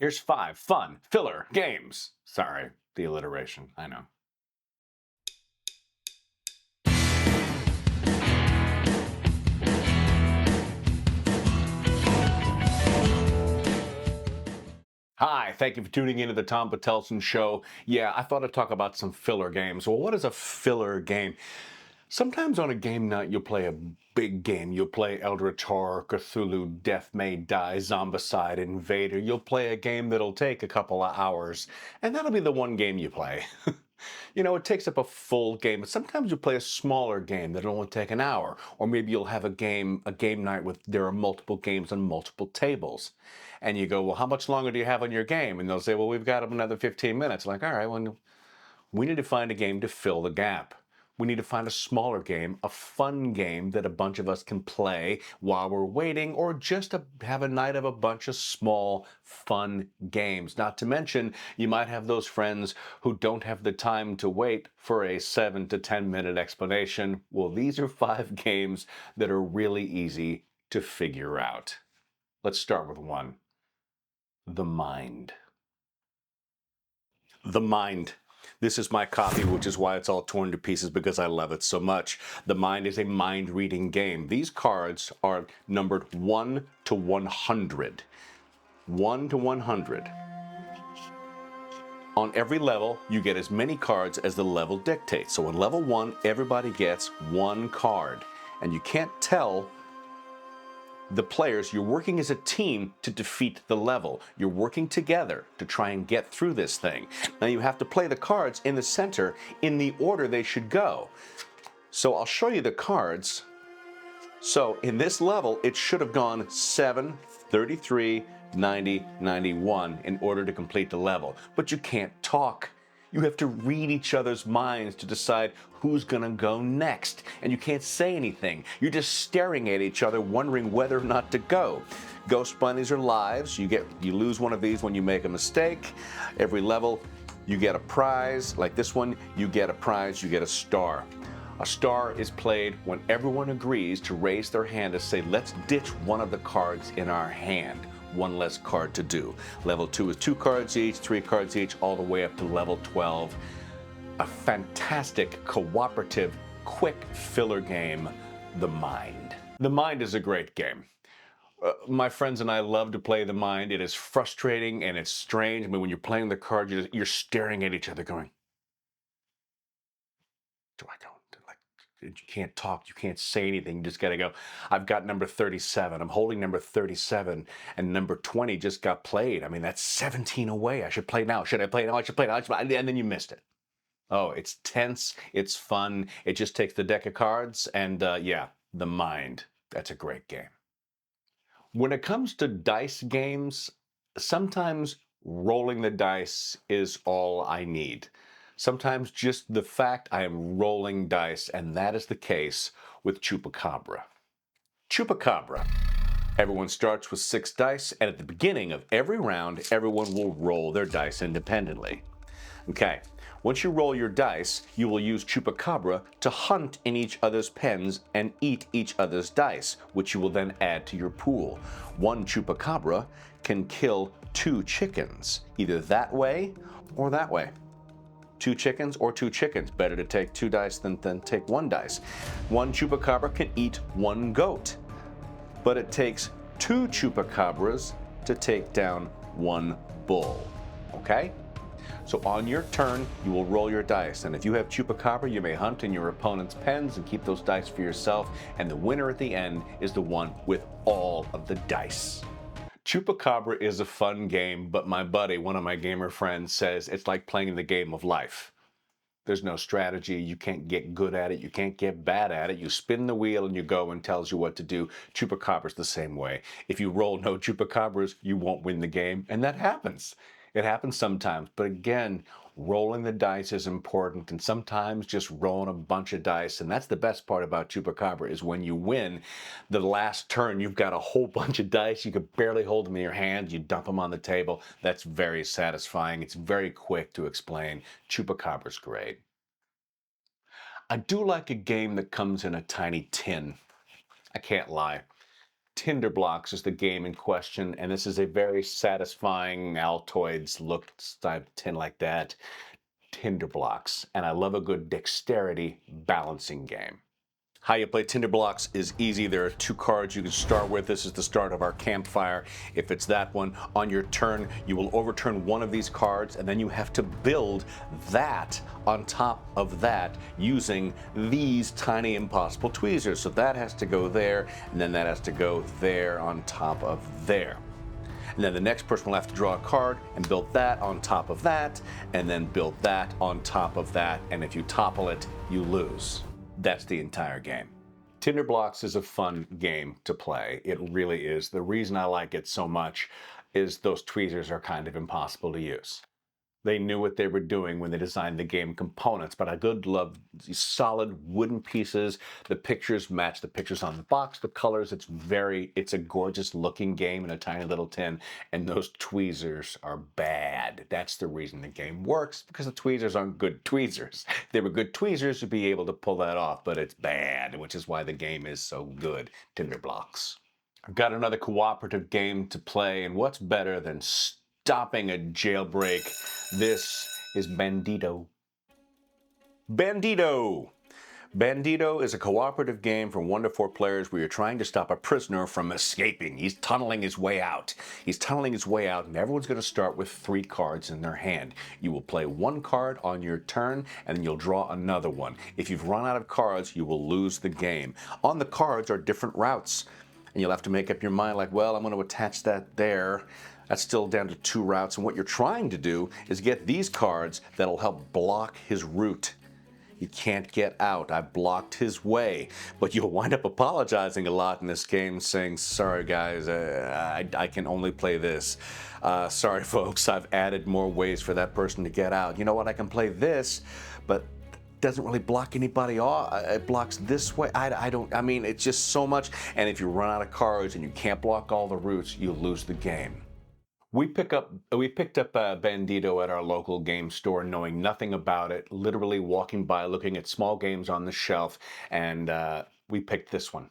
Here's 5 fun filler games. Sorry, the alliteration, I know. Hi, thank you for tuning into the Tom Bottelsen Show. Yeah, I thought I'd talk about some filler games. Well, what is a filler game? Sometimes on a game night, you'll play a big game. You'll play Eldritch Horror, Cthulhu, Death May Die, Zombicide, Invader. You'll play a game that'll take a couple of hours, and that'll be the one game you play. You know, it takes up a full game, but sometimes you play a smaller game that'll only take an hour, or maybe you'll have a game night with there are multiple games on multiple tables. And you go, well, how much longer do you have on your game? And they'll say, well, we've got another 15 minutes. Like, all right, well, we need to find a game to fill the gap. We need to find a smaller game, a fun game that a bunch of us can play while we're waiting, or just have a night of a bunch of small, fun games. Not to mention, you might have those friends who don't have the time to wait for a 7 to 10 minute explanation. Well, these are 5 games that are really easy to figure out. Let's start with one. The Mind. The Mind. This is my copy, which is why it's all torn to pieces because I love it so much. The Mind is a mind-reading game. These cards are numbered 1 to 100. 1 to 100. On every level, you get as many cards as the level dictates. So in level 1, everybody gets 1 card. And you can't tell the players, you're working as a team to defeat the level. You're working together to try and get through this thing. Now you have to play the cards in the center in the order they should go. So I'll show you the cards. So in this level, it should have gone 7, 33, 90, 91 in order to complete the level. But you can't talk. You have to read each other's minds to decide who's gonna go next. And you can't say anything. You're just staring at each other, wondering whether or not to go. Ghost bunnies are lives. You lose one of these when you make a mistake. Every level, you get a prize. Like this one, you get a prize, you get a star. A star is played when everyone agrees to raise their hand to say, let's ditch one of the cards in our hand. One less card to do. Level 2 is 2 cards each, 3 cards each, all the way up to level 12. A fantastic, cooperative, quick filler game, The Mind. The Mind is a great game. My friends and I love to play The Mind. It is frustrating and it's strange. I mean, when you're playing the card, you're staring at each other going, do I go? You can't talk, you can't say anything, you just gotta go. I've got number 37, I'm holding number 37, and number 20 just got played. I mean, that's 17 away. I should play now. Should I play now? I should play now. And then you missed it. Oh, it's tense, it's fun. It just takes the deck of cards, and yeah, The Mind. That's a great game. When it comes to dice games, sometimes rolling the dice is all I need. Sometimes just the fact I am rolling dice, and that is the case with Chupacabra. Chupacabra. Everyone starts with 6 dice, and at the beginning of every round, everyone will roll their dice independently. Okay, once you roll your dice, you will use Chupacabra to hunt in each other's pens and eat each other's dice, which you will then add to your pool. One Chupacabra can kill 2 chickens, either that way or that way. 2 chickens or 2 chickens. Better to take 2 dice than take 1 dice. One Chupacabra can eat 1 goat, but it takes 2 Chupacabras to take down 1 bull. Okay? So on your turn, you will roll your dice, and if you have Chupacabra, you may hunt in your opponent's pens and keep those dice for yourself, and the winner at the end is the one with all of the dice. Chupacabra is a fun game, but my buddy, one of my gamer friends, says it's like playing the game of life. There's no strategy, you can't get good at it, you can't get bad at it, you spin the wheel and you go and tells you what to do. Chupacabra's the same way. If you roll no Chupacabras, you won't win the game, and that happens. It happens sometimes, but again, rolling the dice is important, and sometimes just rolling a bunch of dice, and that's the best part about Chupacabra is when you win, the last turn, you've got a whole bunch of dice, you could barely hold them in your hand, you dump them on the table. That's very satisfying. It's very quick to explain. Chupacabra's great. I do like a game that comes in a tiny tin. I can't lie. Tinder Blocks is the game in question, and this is a very satisfying Altoids look type tin like that. Tinder Blocks, and I love a good dexterity balancing game. How you play Tinder Blocks is easy. There are 2 cards you can start with. This is the start of our campfire. If it's that one, on your turn, you will overturn one of these cards, and then you have to build that on top of that using these tiny impossible tweezers. So that has to go there, and then that has to go there on top of there. And then the next person will have to draw a card and build that on top of that, and then build that on top of that. And if you topple it, you lose. That's the entire game. Tinder Blocks is a fun game to play. It really is. The reason I like it so much is those tweezers are kind of impossible to use. They knew what they were doing when they designed the game components, but I love these solid wooden pieces. The pictures match the pictures on the box, the colors. It's a gorgeous looking game in a tiny little tin, and those tweezers are bad. That's the reason the game works, because the tweezers aren't good tweezers. If they were good tweezers, you'd be able to pull that off, but it's bad, which is why the game is so good. Tinder Blocks. I've got another cooperative game to play, and what's better than stopping a jailbreak? This is Bandito. Bandito! Bandito is a cooperative game for 1 to 4 players where you're trying to stop a prisoner from escaping. He's tunneling his way out. He's tunneling his way out, and everyone's going to start with 3 cards in their hand. You will play 1 card on your turn, and then you'll draw another one. If you've run out of cards, you will lose the game. On the cards are different routes, and you'll have to make up your mind like, well, I'm going to attach that there. That's still down to 2 routes, and what you're trying to do is get these cards that'll help block his route. He can't get out. I blocked his way. But you'll wind up apologizing a lot in this game, saying, sorry guys, I can only play this. Sorry folks, I've added more ways for that person to get out. You know what, I can play this, but it doesn't really block anybody off. It blocks this way. I mean, it's just so much. And if you run out of cards and you can't block all the routes, you'll lose the game. We picked up Bandito at our local game store, knowing nothing about it, literally walking by, looking at small games on the shelf, and we picked this one.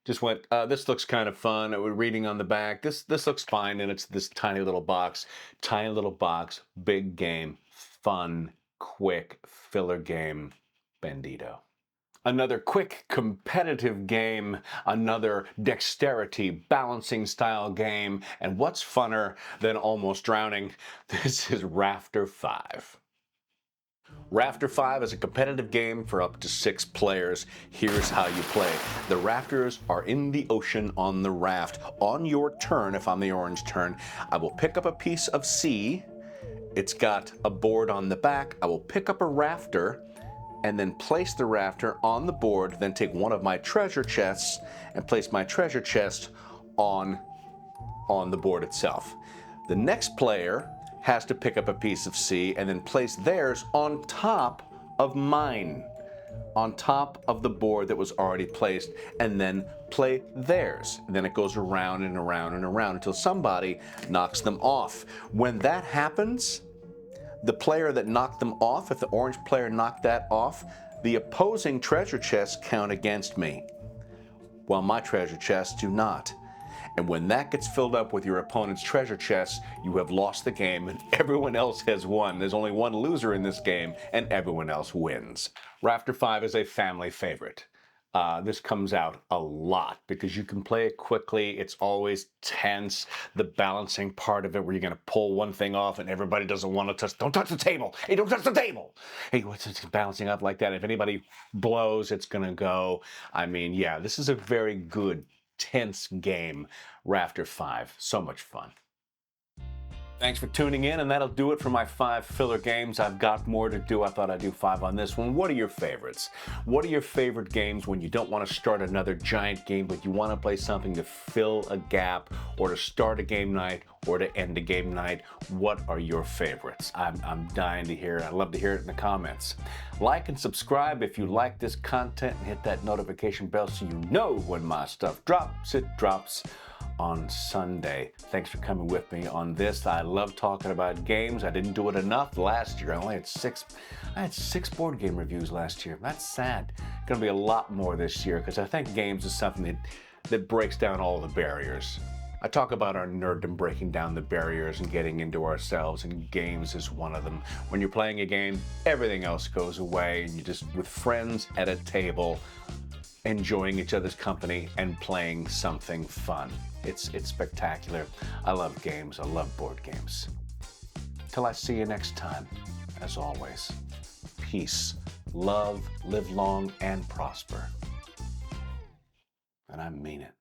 Just went, this looks kind of fun. We're reading on the back. This looks fine, and it's this tiny little box, big game, fun, quick filler game, Bandito. Another quick, competitive game, another dexterity, balancing style game, and what's funner than almost drowning? This is Rafter 5. Rafter 5 is a competitive game for up to 6 players. Here's how you play. The rafters are in the ocean on the raft. On your turn, if I'm the orange turn, I will pick up a piece of sea. It's got a board on the back. I will pick up a rafter and then place the rafter on the board, then take one of my treasure chests and place my treasure chest on the board itself. The next player has to pick up a piece of sea and then place theirs on top of mine, on top of the board that was already placed, and then play theirs. And then it goes around and around and around until somebody knocks them off. When that happens, the player that knocked them off, if the orange player knocked that off, the opposing treasure chests count against me, while my treasure chests do not. And when that gets filled up with your opponent's treasure chests, you have lost the game and everyone else has won. There's only one loser in this game and everyone else wins. Rafter 5 is a family favorite. This comes out a lot because you can play it quickly. It's always tense. The balancing part of it where you're going to pull one thing off and everybody doesn't want to touch. Don't touch the table. Hey, don't touch the table. Hey, what's it balancing up like that? If anybody blows, it's going to go. I mean, yeah, this is a very good, tense game. Rafter 5. So much fun. Thanks for tuning in, and that'll do it for my 5 filler games. I've got more to do. I thought I'd do 5 on this one. What are your favorites? What are your favorite games when you don't want to start another giant game, but you want to play something to fill a gap, or to start a game night, or to end a game night? What are your favorites? I'm dying to hear it. I'd love to hear it in the comments. Like and subscribe if you like this content, and hit that notification bell so you know when my stuff drops. It drops on Sunday. Thanks for coming with me on this. I love talking about games. I didn't do it enough last year. I only had 6. I had 6 board game reviews last year. That's sad. Gonna be a lot more this year because I think games is something that that breaks down all the barriers. I talk about our nerddom breaking down the barriers and getting into ourselves, and games is one of them. When you're playing a game, everything else goes away, and you're just with friends at a table, enjoying each other's company and playing something fun. It's spectacular. I love games. I love board games. Till I see you next time, as always, peace, love, live long and prosper. And I mean it.